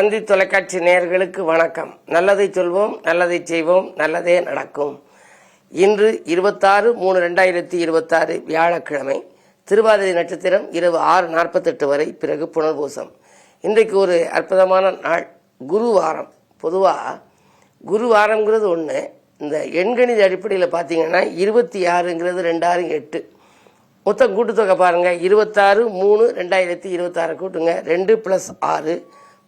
தந்தி தொலைக்காட்சி நேயர்களுக்கு வணக்கம். நல்லதை சொல்வோம், நல்லதை செய்வோம், நல்லதே நடக்கும். இன்று 26/3/2026 வியாழக்கிழமை. திருவாதிரை நட்சத்திரம் இரவு 6:48 வரை, பிறகு புனர்பூசம். இன்றைக்கு ஒரு அற்புதமான நாள், குருவாரம். பொதுவாக குருவாரங்கிறது ஒன்று. இந்த எண்கணித அடிப்படையில் பார்த்தீங்கன்னா 26ங்கிறது 2 6 8. மொத்தம் கூட்டுத்தொகை பாருங்கள், 26/3/2026 கூட்டுங்க. 2 + 6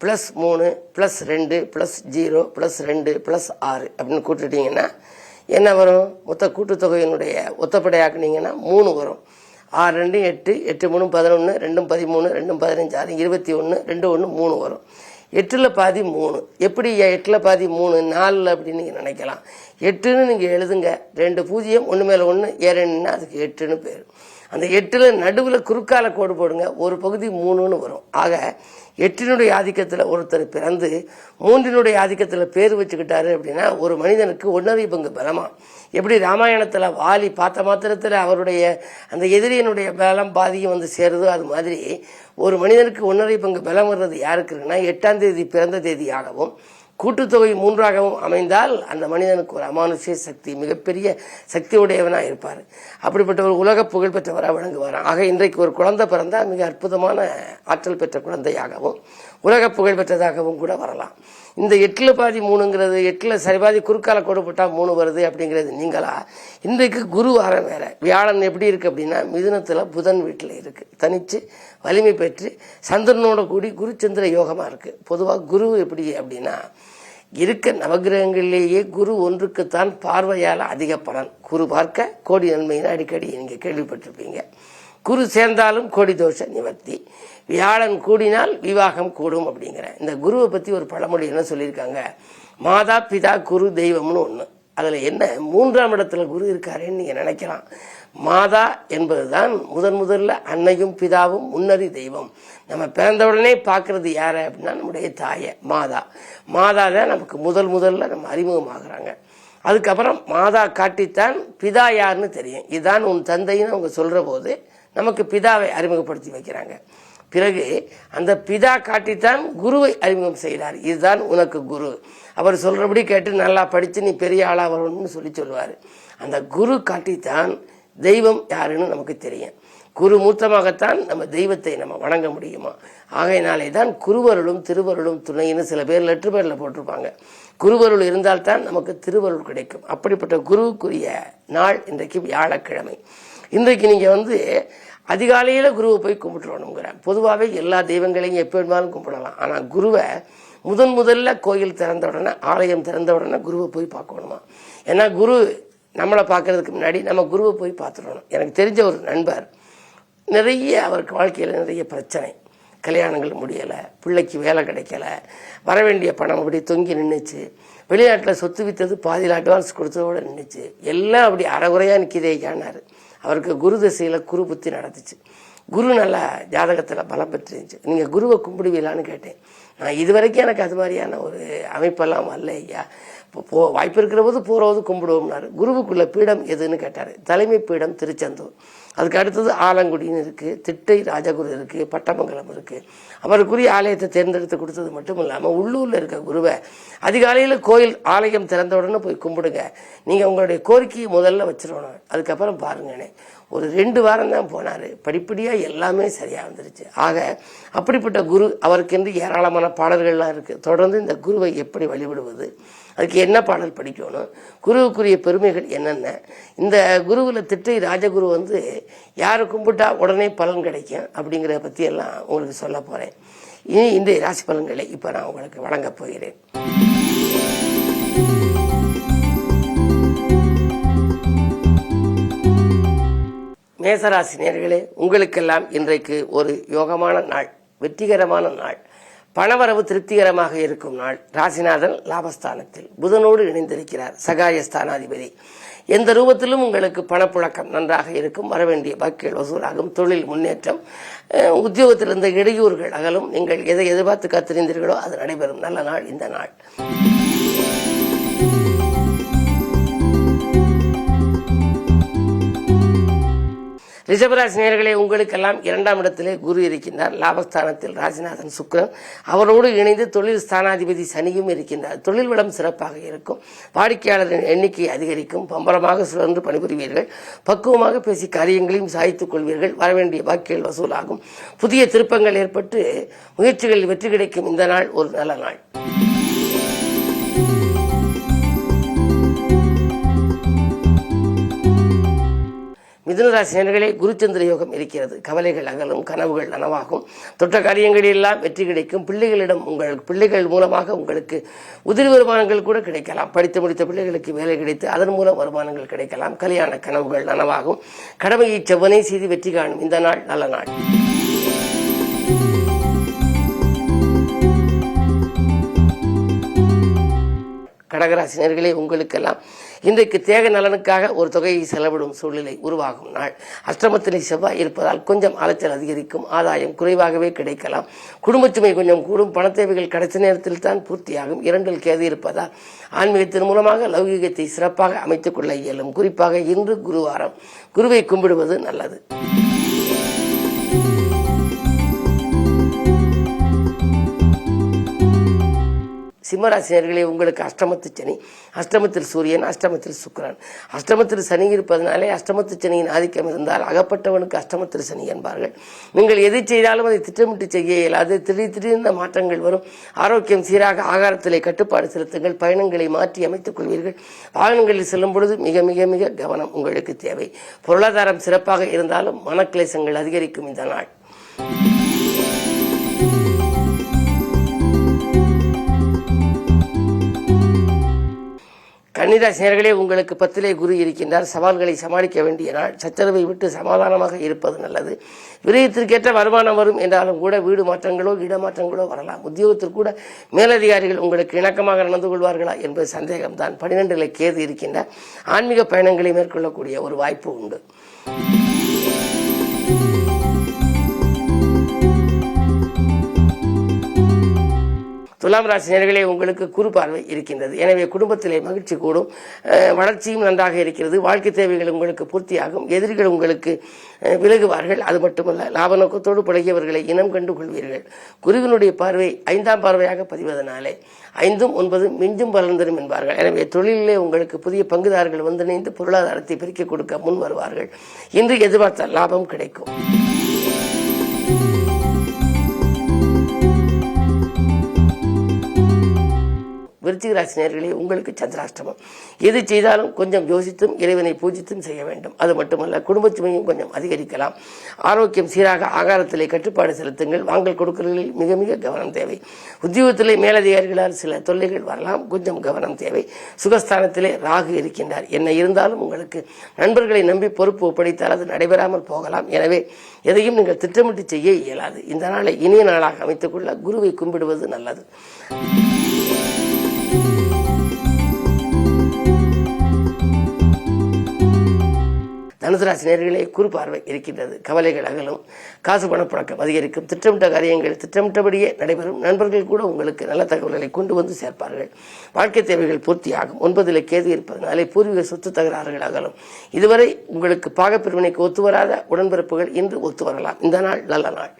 + 3 + 2 + 0 + 2 + 6 அப்படின்னு கூட்டுட்டிங்கன்னா என்ன வரும்? மொத்த கூட்டுத்தொகையினுடைய ஒத்தப்படையாக்குனீங்கன்னா 3 வரும். 6 2 8, 8 3 11, 2 13, 2 15 6 21, 2 1 3 வரும். 8ல் பாதி 3. எப்படி 8ல் பாதி 3 4 அப்படின்னு நீங்கள் நினைக்கலாம். 8ன்னு நீங்கள் எழுதுங்க. 2 0 1 மேலே 1 ஏறணுன்னா அதுக்கு 8ன்னு பேர். அந்த 8ல் நடுவில் குறுக்கால கோடு போடுங்க, ஒரு பகுதி 3ன்னு வரும். ஆக 8னுடைய ஆதிக்கத்தில் ஒருத்தர் பிறந்து 3னுடைய ஆதிக்கத்தில் பேர் வச்சுக்கிட்டாரு அப்படின்னா ஒரு மனிதனுக்கு 1.5 பங்கு பலமா. எப்படி ராமாயணத்தில் வாலி பார்த்த மாத்திரத்தில் அவருடைய அந்த எதிரியனுடைய பலம் பாதியும் வந்து சேருதோ, அது மாதிரி ஒரு மனிதனுக்கு 1.5 பங்கு பலம் வர்றது யாருக்கு இருக்குன்னா 8ஆம் தேதி பிறந்த தேதியாகவும் கூட்டுத்தொகை 3ஆகவும் அமைந்தால் அந்த மனிதனுக்கு ஒரு அமானுஷ்ய சக்தி, மிகப்பெரிய சக்தி உடையவனாக இருப்பார். அப்படிப்பட்ட ஒரு உலக புகழ்பெற்றவராக விளங்குவார். ஆக இன்றைக்கு ஒரு குழந்தை பிறந்தால் மிக அற்புதமான ஆற்றல் பெற்ற குழந்தையாகவும் உலக புகழ்பெற்றதாகவும் கூட வரலாம். இந்த 8ல் பாதி 3ங்கிறது, 8ல் சரிபாதி குறுக்கால கோடு போட்டால் 3 வருது அப்படிங்கிறது நீங்களா? இன்றைக்கு குரு வாரம் வேற. வியாழன் எப்படி இருக்கு அப்படின்னா மிதுனத்தில் புதன் வீட்டில் இருக்கு, தனிச்சு வலிமை பெற்று சந்திரனோட கூடி குருச்சந்திர யோகமாக இருக்கு. பொதுவாக குரு எப்படி அப்படின்னா இருக்க நவகிரகங்களிலேயே குரு ஒன்றுக்குத்தான் பார்வையால் அதிக பலன். குரு பார்க்க கோடி நன்மைன்னு அடிக்கடி நீங்கள் கேள்விப்பட்டிருப்பீங்க. குரு சேர்ந்தாலும் கோடி தோஷ நிவர்த்தி, வியாழன் கூடினால் விவாகம் கூடும் அப்படிங்கிற இந்த குருவை பற்றி ஒரு பழமொழி என்ன சொல்லியிருக்காங்க? மாதா பிதா குரு தெய்வம்னு ஒன்று. அதில் என்ன 3ஆம் இடத்துல குரு இருக்காருன்னு நீங்கள் நினைக்கலாம். மாதா என்பது தான் முதல்ல அன்னையும் பிதாவும் முன்னறி தெய்வம். நம்ம பிறந்த உடனே பார்க்கறது யாரை அப்படின்னா நம்முடைய தாயை, மாதா. மாதா தான் நமக்கு முதல்ல நம்ம அறிமுகமாகறாங்க. அதுக்கப்புறம் மாதா காட்டித்தான் பிதா யாருன்னு தெரியும். இதுதான் உன் தந்தைன்னு அவங்க சொல்கிற போது நமக்கு பிதாவை அறிமுகப்படுத்தி வைக்கிறாங்க. பிறகு அந்த பிதா காட்டித்தான் குருவை அறிமுகம் செய்கிறார். இதுதான் உனக்கு குரு. அவர் சொல்கிறபடி கேட்டு நல்லா படித்து நீ பெரிய ஆளாக வரணும்னு சொல்லுவார். அந்த குரு காட்டித்தான் தெய்வம் யாருன்னு நமக்கு தெரியும். குரு மூத்தமாகத்தான் நம்ம தெய்வத்தை நம்ம வணங்க முடியுமா? ஆகையினாலே தான் குருவருளும் திருவருளும் துணைன்னு சில பேர் லெட்ரு பேரில் போட்டிருப்பாங்க. குருவருள் இருந்தால்தான் நமக்கு திருவருள் கிடைக்கும். அப்படிப்பட்ட குருவுக்குரிய நாள் இன்றைக்கு வியாழக்கிழமை. இன்றைக்கு நீங்கள் அதிகாலையில் குருவை போய் கும்பிட்டுறணுங்கிற. பொதுவாகவே எல்லா தெய்வங்களையும் எப்போ வேணுமாலும் கும்பிடலாம். ஆனால் குருவை முதல்ல கோயில் திறந்த உடனே, ஆலயம் திறந்த உடனே குருவை போய் பார்க்கணுமா? ஏன்னா குரு நம்மளை பார்க்கறதுக்கு முன்னாடி நம்ம குருவை போய் பார்த்துடணும். எனக்கு தெரிஞ்ச ஒரு நண்பர், நிறைய அவருக்கு வாழ்க்கையில் நிறைய பிரச்சனை, கல்யாணங்கள் முடியலை, பிள்ளைக்கு வேலை கிடைக்கல, வர வேண்டிய பணம் அப்படி தொங்கி நின்றுச்சு, வெளிநாட்டில் சொத்து விற்றது பாதியில் அட்வான்ஸ் கொடுத்ததோடு நின்றுச்சு, எல்லாம் அப்படி அறகுறையாக நிற்கிதே ஐயானார். அவருக்கு குரு திசையில் குரு புத்தி நடந்துச்சு. குரு நல்லா ஜாதகத்தில் பலம் பெற்றுருந்துச்சு. நீங்கள் குருவை கும்பிடுவீங்களான்னு கேட்டேன். நான் இது வரைக்கும் எனக்கு அது மாதிரியான ஒரு அமைப்பெல்லாம் வரல ஐயா. இப்போ வாய்ப்பு இருக்கிற போது போகிறது கும்பிடுவோம்னாரு. குருவுக்குள்ள பீடம் எதுன்னு கேட்டார். தலைமை பீடம் திருச்செந்தூர். அதுக்கு அடுத்தது ஆலங்குடின்னு இருக்குது, திட்டை ராஜகுரு இருக்குது, பட்டமங்கலம் இருக்குது. அவருக்குரிய ஆலயத்தை தேர்ந்தெடுத்து கொடுத்தது மட்டும் இல்லாமல் உள்ளூரில் இருக்க குருவை அதிகாலையில் கோயில் ஆலயம் திறந்த உடனே போய் கும்பிடுங்க. நீங்கள் உங்களுடைய கோரிக்கையை முதல்ல வச்சிடணும், அதுக்கப்புறம் பாருங்கண்ணே. ஒரு 2 வாரம் தான் போனார். படிப்படியாக எல்லாமே சரியாக வந்துருச்சு. ஆக அப்படிப்பட்ட குரு, அவருக்கென்று ஏராளமான பாடல்கள்லாம் இருக்குது. தொடர்ந்து இந்த குருவை எப்படி வழிபடுவது, அதுக்கு என்ன பாடல் படிக்கணும், குருவுக்குரிய பெருமைகள் என்னென்ன, இந்த குருவில் திட்டை ராஜகுரு யாரை கும்பிட்டா உடனே பலன் கிடைக்கும் அப்படிங்கிறத பற்றியெல்லாம் உங்களுக்கு சொல்ல போகிறேன். இனி இன்றைய ராசி பலன்களை இப்போ நான் உங்களுக்கு வழங்கப் போகிறேன். மேசராசி நேயர்களே, உங்களுக்கெல்லாம் இன்றைக்கு ஒரு யோகமான நாள், வெற்றிகரமான நாள், பணவரவு திருப்திகரமாக இருக்கும் நாள். ராசிநாதன் லாபஸ்தானத்தில் புதனோடு இணைந்திருக்கிறார், சகாயஸ்தானாதிபதி. எந்த ரூபத்திலும் உங்களுக்கு பணப்புழக்கம் நன்றாக இருக்கும், வரவேண்டிய பாக்கிகள் வசூலாகும், தொழில் முன்னேற்றம், உத்தியோகத்தில் இருந்த இடையூறுகள் அகலும், நீங்கள் எதை எதிர்பார்த்து காத்திருந்தீர்களோ அது நடைபெறும். நல்ல நாள் இந்த நாள். ரிஷபராசி நேயர்களே, உங்களுக்கெல்லாம் 2ஆம் இடத்திலே குரு இருக்கின்றார். லாபஸ்தானத்தில் ராசிநாதன் சுக்கிரன் அவரோடு இணைந்து தொழில் ஸ்தானாதிபதி சனியும் இருக்கின்றார். தொழில் வளம் சிறப்பாக இருக்கும். வாடிக்கையாளரின் எண்ணிக்கை அதிகரிக்கும். பம்பரமாக சுழன்று பணிபுரிவீர்கள். பக்குவமாக பேசி காரியங்களையும் சாய்த்துக் கொள்வீர்கள். வரவேண்டிய பாக்கிகள் வசூலாகும். புதிய திருப்பங்கள் ஏற்பட்டு முயற்சிகளில் வெற்றி கிடைக்கும். இந்த நாள் ஒரு நல்ல நாள். மிதுனராசி நேயர்களே, குருச்சந்திர யோகம் இருக்கிறது. கவலைகள் அகலும். கனவுகள் நனவாகும். தொட்ட காரியங்களெல்லாம் வெற்றி கிடைக்கும். பிள்ளைகள் மூலமாக உங்களுக்கு உதிரி வருமானங்கள் கூட கிடைக்கலாம். படித்து முடித்த பிள்ளைகளுக்கு வேலை கிடைத்து அதன் மூலம் வருமானங்கள் கிடைக்கலாம். கல்யாண கனவுகள் நனவாகும். கடமையை செவ்வனை செய்து வெற்றி காணும். இந்த நாள் நல்ல நாள். கடகராசி நேயர்களே, உங்களுக்கெல்லாம் இன்றைக்கு தேக நலனுக்காக ஒரு தொகையை செலவிடும் சூழ்நிலை உருவாகும் நாள். அஷ்டமத்திலே செவ்வாய் இருப்பதால் கொஞ்சம் அலைச்சல் அதிகரிக்கும். ஆதாயம் குறைவாகவே கிடைக்கலாம். குடும்பச்சுமை கொஞ்சம் கூடும். பணத்தேவைகள் கடைசி நேரத்தில் தான் பூர்த்தியாகும். 2இல் கேது இருப்பதால் ஆன்மீகத்தின் மூலமாக லௌகீகத்தை சிறப்பாக அமைத்துக் கொள்ள இயலும். குறிப்பாக இன்று குருவாரம். குருவை கும்பிடுவது நல்லது. சிம்மராசினியர்களே, உங்களுக்கு அஷ்டமத்து சனி, அஷ்டமத்தில் சூரியன், அஷ்டமத்தில் சுக்கிரன், அஷ்டமத்தில் சனி இருப்பதனாலே அஷ்டமத்து சனியின் ஆதிக்கம் இருந்தால் அகப்பட்டவனுக்கு அஷ்டமத்தில் சனி என்பார்கள். நீங்கள் எதை செய்தாலும் அதை திட்டமிட்டு செய்ய இயலாது. திடீர்ந்த மாற்றங்கள் வரும். ஆரோக்கியம் சீராக. ஆகாரத்திலே கட்டுப்பாடு செலுத்துங்கள். பயணங்களை மாற்றி அமைத்துக் கொள்வீர்கள். வாகனங்களில் செல்லும் பொழுது மிக மிக மிக கவனம் உங்களுக்கு தேவை. பொருளாதாரம் சிறப்பாக இருந்தாலும் மனக்கிளேசங்கள் அதிகரிக்கும் இந்த நாள். கன்னிராசி நேயர்களே, உங்களுக்கு 10லே குரு இருக்கின்றார். சவால்களை சமாளிக்க வேண்டிய நாள். சச்சரவை விட்டு சமாதானமாக இருப்பது நல்லது. விரயத்திற்கேற்ற வருமானம் வரும் என்றாலும் கூட வீடு மாற்றங்களோ இடமாற்றங்களோ வரலாம். உத்தியோகத்தில் கூட மேலதிகாரிகள் உங்களுக்கு இணக்கமாக நடந்து கொள்வார்களா என்பது சந்தேகம்தான். 12லே கேது இருக்கின்றார். ஆன்மீக பயணங்களை மேற்கொள்ளக்கூடிய ஒரு வாய்ப்பு உண்டு. துலாம் ராசி நேயர்களே, உங்களுக்கு குரு பார்வை இருக்கின்றது. எனவே குடும்பத்திலே மகிழ்ச்சி கூடும். வளர்ச்சியும் நன்றாக இருக்கிறது. வாழ்க்கை தேவைகள் உங்களுக்கு பூர்த்தியாகும். எதிரிகள் உங்களுக்கு விலகுவார்கள். அது மட்டுமல்ல, லாப நோக்கத்தோடு பழகியவர்களை இனம் கண்டு கொள்வீர்கள். குருவினுடைய பார்வை 5ஆம் பார்வையாக பதிவதனாலே 5ம் 9ம் மிஞ்சும் பலன் என்பார்கள். எனவே தொழிலிலே உங்களுக்கு புதிய பங்குதாரர்கள் வந்திணைந்து பொருளாதாரத்தை பெருக்கிக் கொடுக்க முன் வருவார்கள். இன்று எதிர்பார்த்த லாபம் கிடைக்கும். விருச்சிக ராசி நேயர்களே, உங்களுக்கு சந்திராஷ்டமம். எது செய்தாலும் கொஞ்சம் யோசித்தும் இறைவனை பூஜித்தும் செய்ய வேண்டும். அது மட்டுமல்ல, குடும்ப சுமையும் கொஞ்சம் அதிகரிக்கலாம். ஆரோக்கியம் சீராக. ஆகாரத்திலே கட்டுப்பாடு செலுத்துங்கள். வாங்கல் கொடுக்கல்களில் மிக மிக கவனம் தேவை. உத்தியோகத்திலே மேலதிகாரிகளால் சில தொல்லைகள் வரலாம். கொஞ்சம் கவனம் தேவை. சுகஸ்தானத்திலே ராகு இருக்கின்றார். என்ன இருந்தாலும் உங்களுக்கு நண்பர்களை நம்பி பொறுப்பு ஒப்படைத்தால் அது நடைபெறாமல் போகலாம். எனவே எதையும் நீங்கள் திட்டமிட்டு செய்ய இயலாது. இந்த நாளை இனிய நாளாக அமைத்துக் கொள்ள குருவை கும்பிடுவது நல்லது. தனுசு ராசி நேயர்களே, குரு பார்வை இருக்கின்றது. கவலைகள் அகலும். காசு பணப்புழக்கம் அதிகரிக்கும். திட்டமிட்ட காரியங்கள் திட்டமிட்டபடியே நடைபெறும். நண்பர்கள் கூட உங்களுக்கு நல்ல தகவல்களை கொண்டு வந்து சேர்ப்பார்கள். வாழ்க்கை தேவைகள் பூர்த்தியாகும். 9லே கேது இருப்பதனாலே பூர்வீக சொத்து தகராறுகள் அகலும். இதுவரை உங்களுக்கு பாகப்பிரிவினைக்கு ஒத்துவராத உடன்பிறப்புகள் இன்று ஒத்து வரலாம். இந்த நாள் நல்ல நாள்.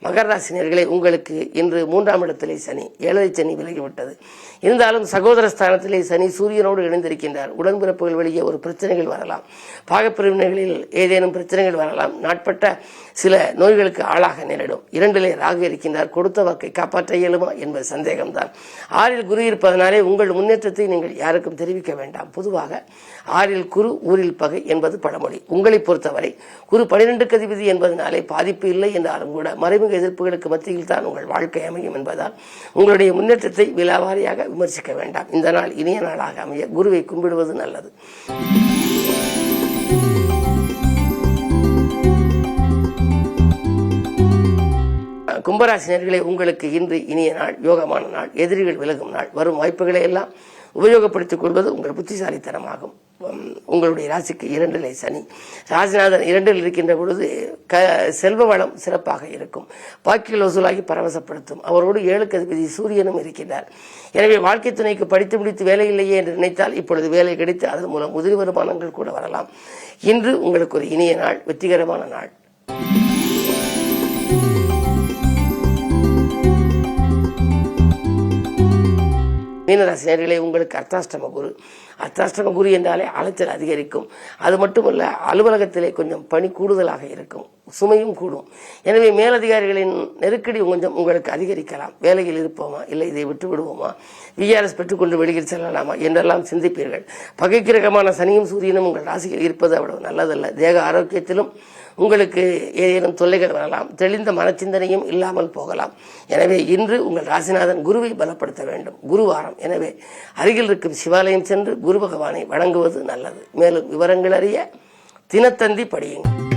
மகர ராசி நேயர்களே, உங்களுக்கு இன்று 3ஆம் இடத்திலே சனி, 7ரை சனி விலகிவிட்டது. இருந்தாலும் சகோதர ஸ்தானத்திலே சனி சூரியனோடு இணைந்திருக்கின்றார். உடன்பிறப்புகள் வெளியே ஒரு பிரச்சனைகள் வரலாம். பாகப்பிரிவினைகளில் ஏதேனும் பிரச்சனைகள் வரலாம். நாட்பட்ட சில நோய்களுக்கு ஆளாக நேரிடும். 2லே ராகு இருக்கின்றார். கொடுத்த வாக்கை காப்பாற்ற இயலுமா என்பது சந்தேகம்தான். 6ல் குரு இருப்பதனாலே உங்கள் முன்னேற்றத்தை நீங்கள் யாருக்கும் தெரிவிக்க வேண்டாம். பொதுவாக 6ல் குரு ஊரில் பகை என்பது பழமொழி. உங்களை பொறுத்தவரை குரு 12க்கு அதிபதி என்பதனாலே பாதிப்பு இல்லை என்றாலும் கூட மறைமுக எதிர்ப்புகளுக்கு மத்தியில் தான் உங்கள் வாழ்க்கை அமையும் என்பதால் உங்களுடைய முன்னேற்றத்தை விலாவாரியாக விமர்சிக்க வேண்டாம். இந்த நாள் இனிய நாளாக அமைய குருவை கும்பிடுவது நல்லது. கும்பராசி நேயர்களே, உங்களுக்கு இன்று இனிய நாள், யோகமான நாள், எதிரிகள் விலகும் நாள். வரும் வாய்ப்புகளை எல்லாம் உபயோகப்படுத்திக் கொள்வது உங்கள் புத்திசாலித்தனமாகும். உங்களுடைய ராசிக்கு 2லே சனி. ராசிநாதன் 2ல் இருக்கின்ற பொழுது செல்வ வளம் சிறப்பாக இருக்கும். பாக்கிகள் வசூலாகி பரவசப்படுத்தும். அவரோடு 7க்கு அதிபதி சூரியனும் இருக்கின்றார். எனவே வாழ்க்கை துணைக்கு படித்து முடித்து வேலை இல்லையே என்று நினைத்தால் இப்பொழுது வேலை கிடைத்து அதன் மூலம் உதிரி வருமானங்கள் கூட வரலாம். இன்று உங்களுக்கு ஒரு இனிய நாள், வெற்றிகரமான நாள். மீனராசி நேயர்களே, உங்களுக்கு அர்த்தாஷ்டம குரு என்றாலே அலைச்சல் அதிகரிக்கும். அது மட்டுமல்ல, அலுவலகத்திலே கொஞ்சம் பணி கூடுதலாக இருக்கும், சுமையும் கூடும். எனவே மேலதிகாரிகளின் நெருக்கடி கொஞ்சம் உங்களுக்கு அதிகரிக்கலாம். வேலையில் இருப்போமா, இல்லை இதை விட்டு விடுவோமா, விஆர்எஸ் பெற்றுக்கொண்டு வெளியில் செல்லலாமா என்றெல்லாம் சிந்திப்பீர்கள். பகைக்கிரகமான சனியும் சூரியனும் உங்கள் ராசியில் இருப்பது அவ்வளவு நல்லதல்ல. தேக ஆரோக்கியத்திலும் உங்களுக்கு ஏதேனும் தொல்லைகள் வரலாம். தெளிந்த மனச்சிந்தனையும் இல்லாமல் போகலாம். எனவே இன்று உங்கள் ராசிநாதன் குருவை பலப்படுத்த வேண்டும். குருவாரம். எனவே அருகில் இருக்கும் சிவாலயம் சென்று குரு பகவானை வணங்குவது நல்லது. மேலும் விவரங்கள் அறிய தினத்தந்தி படியுங்கள்.